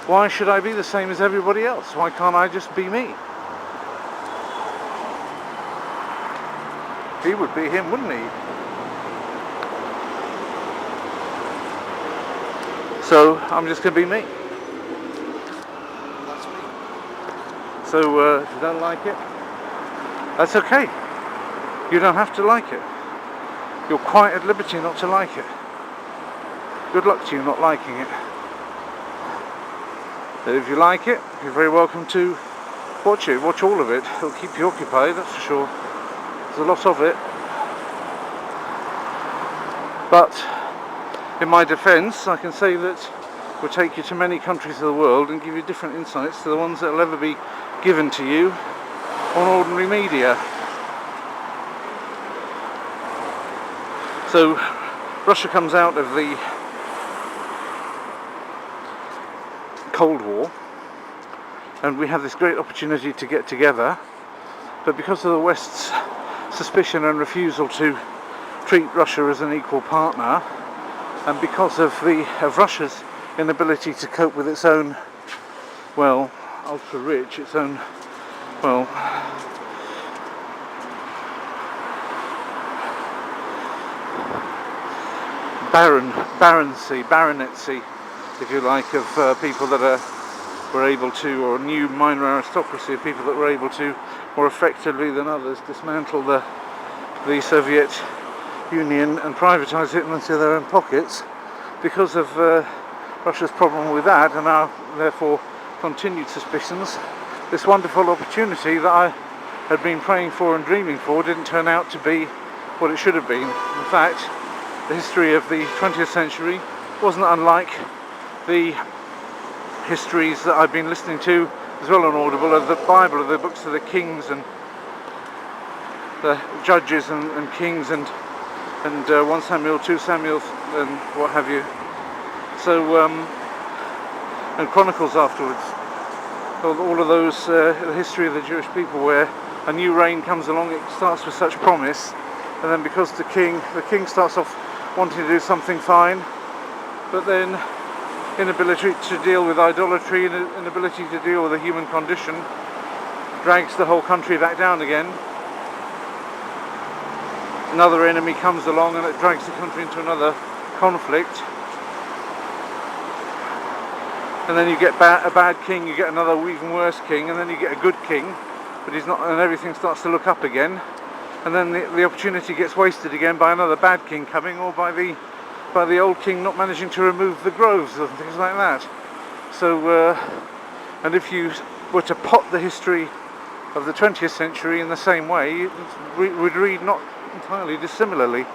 Why should I be the same as everybody else? Why can't I just be me? He would be him, wouldn't he? So I'm just going to be me. That's me. So if you don't like it, that's okay. You don't have to like it. You're quite at liberty not to like it. Good luck to you not liking it. But if you like it, you're very welcome to watch it. Watch all of it. It'll keep you occupied, that's for sure. There's a lot of it. But in my defence, I can say that we'll take you to many countries of the world and give you different insights to the ones that will ever be given to you on ordinary media. So Russia comes out of the Cold War and we have this great opportunity to get together, but because of the West's suspicion and refusal to treat Russia as an equal partner, and because of Russia's inability to cope with its own, well, ultra-rich, its own, well, baronetcy, if you like, of people that were able to, or a new minor aristocracy of people that were able to, more effectively than others, dismantle the Soviet Union and privatise it into their own pockets. Because of Russia's problem with that, and our therefore continued suspicions, this wonderful opportunity that I had been praying for and dreaming for didn't turn out to be what it should have been. In fact, the history of the 20th century wasn't unlike the histories that I've been listening to as well on Audible, of the Bible, of the books of the kings and the judges and kings and 1 Samuel, 2 Samuel and what have you. So, and Chronicles afterwards. All of those, the history of the Jewish people, where a new reign comes along, it starts with such promise, and then because the king starts off wanting to do something fine, but then inability to deal with idolatry and inability to deal with the human condition drags the whole country back down again. Another enemy comes along and it drags the country into another conflict. And then you get a bad king, you get another even worse king, and then you get a good king, but he's not, and everything starts to look up again. And then the opportunity gets wasted again by another bad king coming, or by the old king not managing to remove the groves and things like that. So, and if you were to pot the history of the 20th century in the same way, you would read not entirely dissimilarly.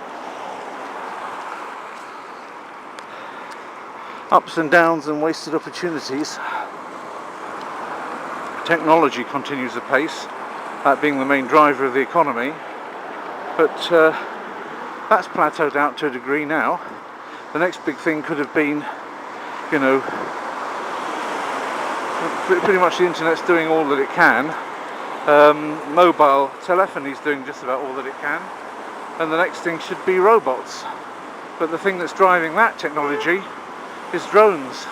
Ups and downs and wasted opportunities. Technology continues apace, that being the main driver of the economy, but that's plateaued out to a degree now. The next big thing could have been, you know, pretty much the internet's doing all that it can. Mobile telephony's doing just about all that it can, and the next thing should be robots. But the thing that's driving that technology is drones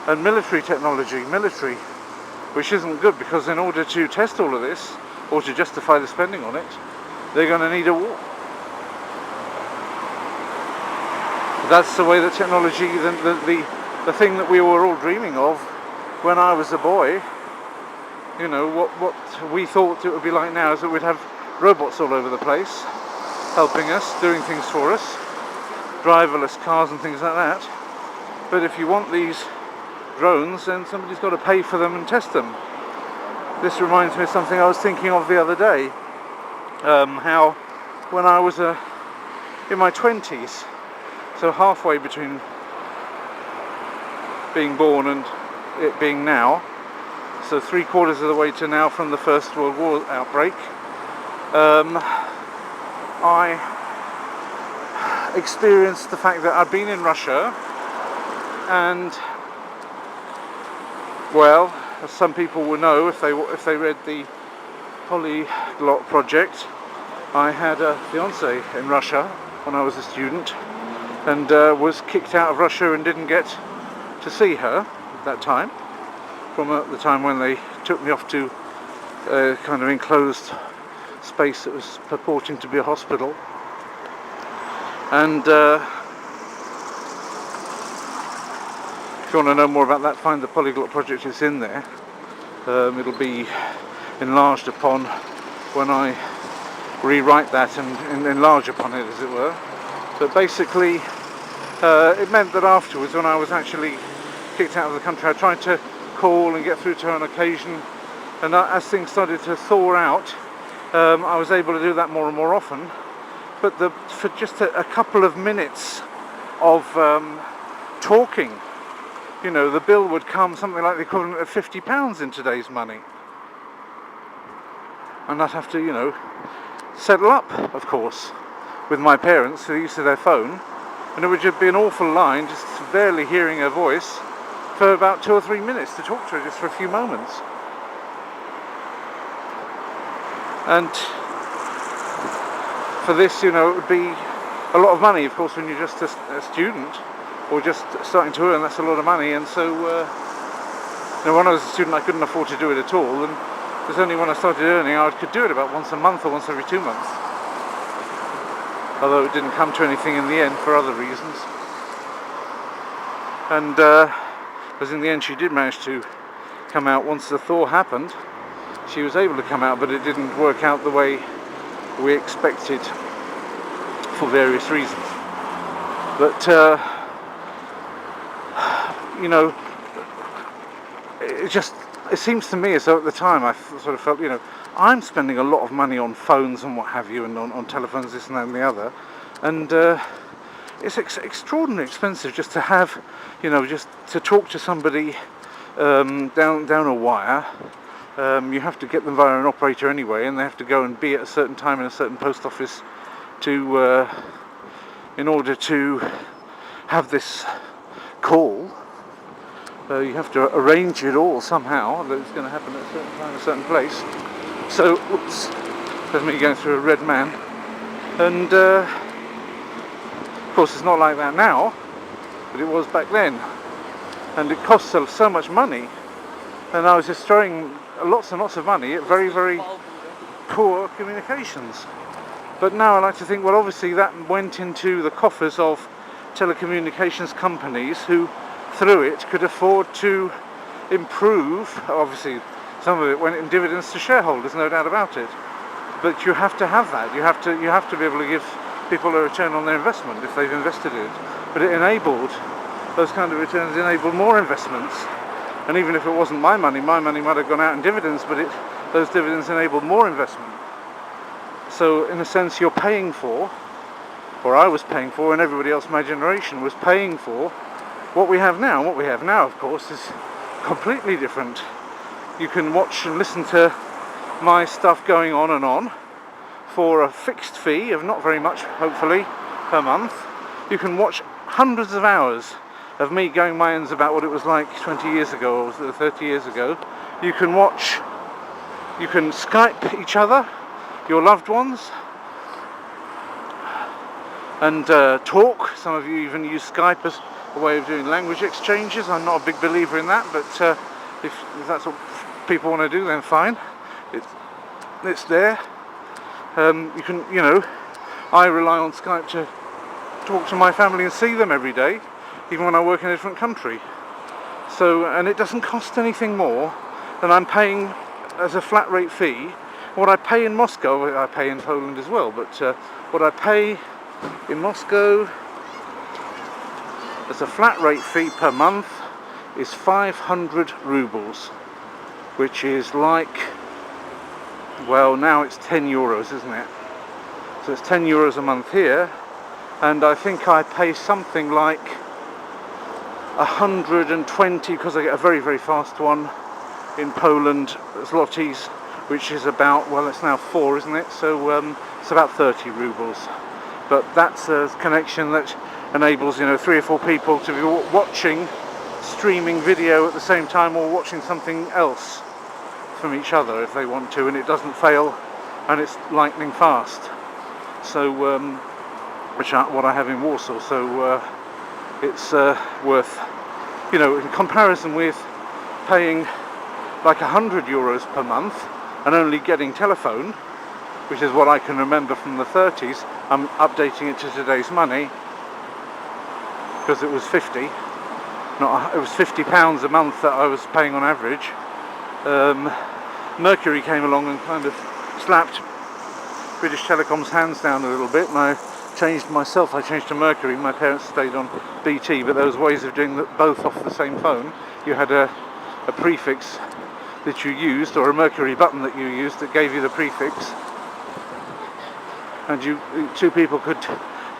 and military technology, which isn't good, because in order to test all of this, or to justify the spending on it, they're going to need a war. That's the way that technology, the thing that we were all dreaming of when I was a boy, you know, what we thought it would be like now is that we'd have robots all over the place, helping us, doing things for us, driverless cars and things like that. But if you want these drones, then somebody's got to pay for them and test them. This reminds me of something I was thinking of the other day, how when I was in my 20s, so halfway between being born and it being now, so 3/4 of the way to now from the First World War outbreak, I experienced the fact that I'd been in Russia, and, well, as some people will know if they read the Polyglot Project, I had a fiancée in Russia when I was a student, and was kicked out of Russia and didn't get to see her at that time. from the time when they took me off to a kind of enclosed space that was purporting to be a hospital. And if you want to know more about that, find the Polyglot Project. It's in there. It'll be enlarged upon when I rewrite that and enlarge upon it, as it were. But basically, it meant that afterwards, when I was actually kicked out of the country, I tried to call and get through to her on occasion, and as things started to thaw out, I was able to do that more and more often. But for just a couple of minutes of talking, you know, the bill would come something like the equivalent of £50 in today's money. And I'd have to, you know, settle up, of course, with my parents who are used to their phone, and it would just be an awful line, just barely hearing her voice for about 2 or 3 minutes to talk to her just for a few moments. And for this, you know, it would be a lot of money, of course, when you're just a student or just starting to earn. That's a lot of money. And so you know, when I was a student, I couldn't afford to do it at all, and it was only when I started earning I could do it about once a month or once every 2 months, although it didn't come to anything in the end for other reasons. And because in the end she did manage to come out once the thaw happened. She was able to come out, but it didn't work out the way we expected for various reasons. But you know, it seems to me as though at the time I sort of felt, you know, I'm spending a lot of money on phones and what have you, and on telephones, this and that and the other, and it's extraordinarily expensive just to have, you know, just to talk to somebody down a wire. You have to get them via an operator anyway, and they have to go and be at a certain time in a certain post office to in order to have this call. You have to arrange it all somehow, that it's going to happen at a certain time, a certain place. So, whoops, there's me going through a red man. And of course it's not like that now, but it was back then. And it costs so much money, and I was just throwing lots and lots of money at very, very poor communications. But now I like to think, well, obviously that went into the coffers of telecommunications companies who, through it, could afford to improve. Obviously, some of it went in dividends to shareholders, no doubt about it. But you have to have that. You have to be able to give people a return on their investment if they've invested in it. But it enabled, those kind of returns enabled more investments. And even if it wasn't my money might have gone out in dividends, but those dividends enabled more investment. So in a sense, you're paying for, or I was paying for, and everybody else in my generation was paying for, what we have now. And what we have now, of course, is completely different. You can watch and listen to my stuff going on and on for a fixed fee of not very much, hopefully, per month. You can watch hundreds of hours of me going my ends about what it was like 20 years ago or 30 years ago. You can Skype each other, your loved ones, and talk. Some of you even use Skype as a way of doing language exchanges. I'm not a big believer in that, but if that's what people want to do, then fine. It's there. You can, you know, I rely on Skype to talk to my family and see them every day, even when I work in a different country. So, and it doesn't cost anything more than I'm paying as a flat rate fee. What I pay in Moscow, I pay in Poland as well, but what I pay in Moscow as a flat rate fee per month is 500 rubles, which is like, well, now it's 10 euros, isn't it? So it's 10 euros a month here, and I think I pay something like 120, because I get a very, very fast one in Poland, zlotys, which is about, well, it's now 4, isn't it? So it's about 30 rubles. But that's a connection that enables, you know, 3 or 4 people to be watching streaming video at the same time, or watching something else from each other if they want to, and it doesn't fail, and it's lightning fast. So which are what I have in Warsaw. So it's worth, you know, in comparison with paying like €100 per month and only getting telephone, which is what I can remember from the 30s. I'm updating it to today's money because it was 50. It was £50 a month that I was paying on average. Mercury came along and kind of slapped British Telecom's hands down a little bit, and I changed to Mercury. My parents stayed on BT, but there was ways of doing both off the same phone. You had a prefix that you used, or a Mercury button that you used that gave you the prefix, and two people could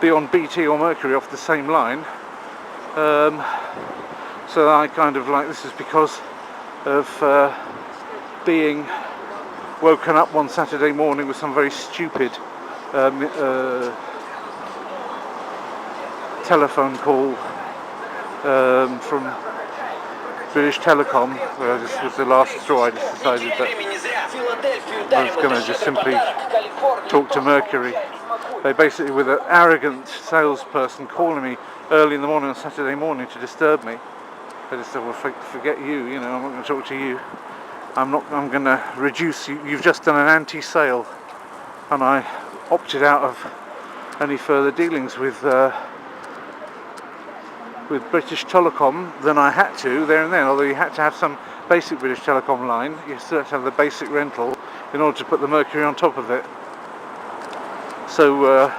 be on BT or Mercury off the same line. So I kind of like, this is because of being woken up one Saturday morning with some very stupid telephone call from British Telecom, where this was the last straw. I just decided that I was going to just simply talk to Mercury. They basically, with an arrogant salesperson calling me early in the morning on Saturday morning to disturb me, they just said, well, forget you, I'm not going to talk to you. I'm going to reduce you. You've just done an anti-sale. And I opted out of any further dealings with British Telecom than I had to there and then. Although you had to have some basic British Telecom line, you still had to have the basic rental in order to put the Mercury on top of it. So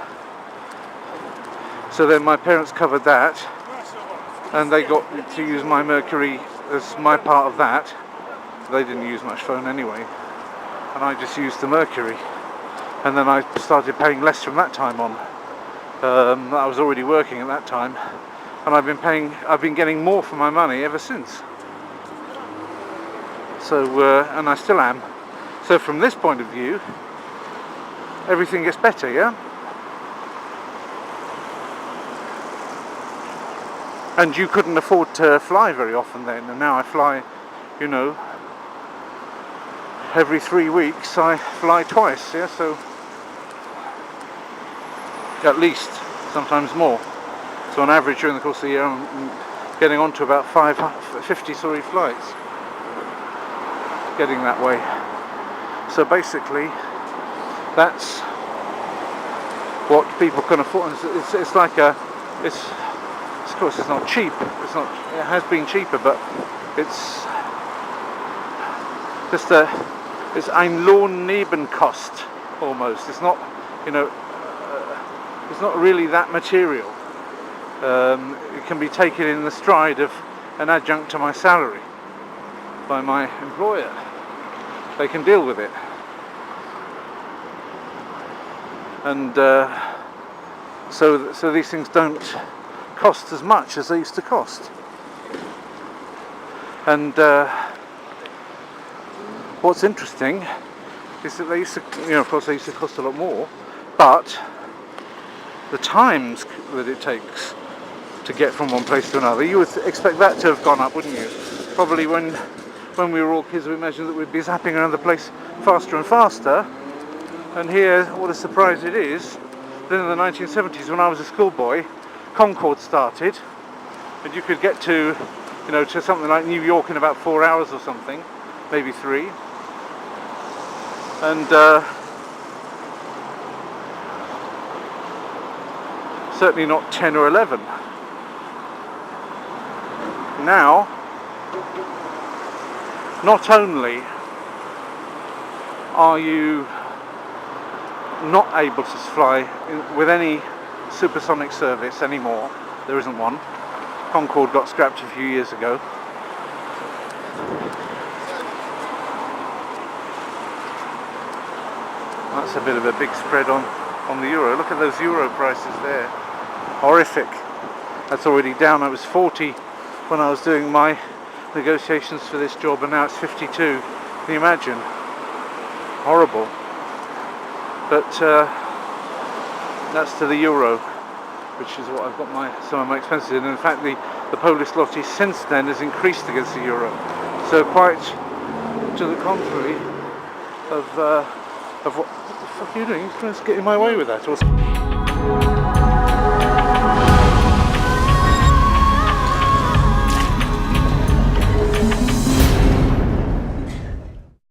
then my parents covered that, and they got to use my Mercury as my part of that. They didn't use much phone anyway, and I just used the Mercury, and then I started paying less from that time on. I was already working at that time, and I've been getting more for my money ever since. So and I still am. So from this point of view, everything gets better, yeah? And you couldn't afford to fly very often then, and now I fly, every 3 weeks I fly twice, yeah, so at least, sometimes more. So on average during the course of the year I'm getting on to about 50 flights, getting that way. So basically that's what people can afford. It's like of course it's not cheap, it has been cheaper, but it's just it's ein Lohnnebenkost almost. It's not, it's not really that material. It can be taken in the stride of an adjunct to my salary by my employer. They can deal with it. And so these things don't cost as much as they used to cost. And what's interesting is that they used to, of course they used to cost a lot more, but the times that it takes to get from one place to another, you would expect that to have gone up, wouldn't you? Probably when we were all kids, we imagined that we'd be zapping around the place faster and faster. And here, what a surprise it is, then in the 1970s, when I was a schoolboy, Concorde started, and you could get to something like New York in about 4 hours or something, maybe 3. And certainly not 10 or 11. Now, not only are you not able to fly with any supersonic service anymore, there isn't one. Concorde got scrapped a few years ago. That's a bit of a big spread on the euro. Look at those euro prices there. Horrific. That's already down. I was 40 when I was doing my negotiations for this job, and now it's 52. Can you imagine? Horrible. But that's to the euro, which is what I've got some of my expenses in. And in fact, the Polish zloty since then has increased against the euro. So quite to the contrary of what the fuck are you doing? You're trying to get in my way with that. Or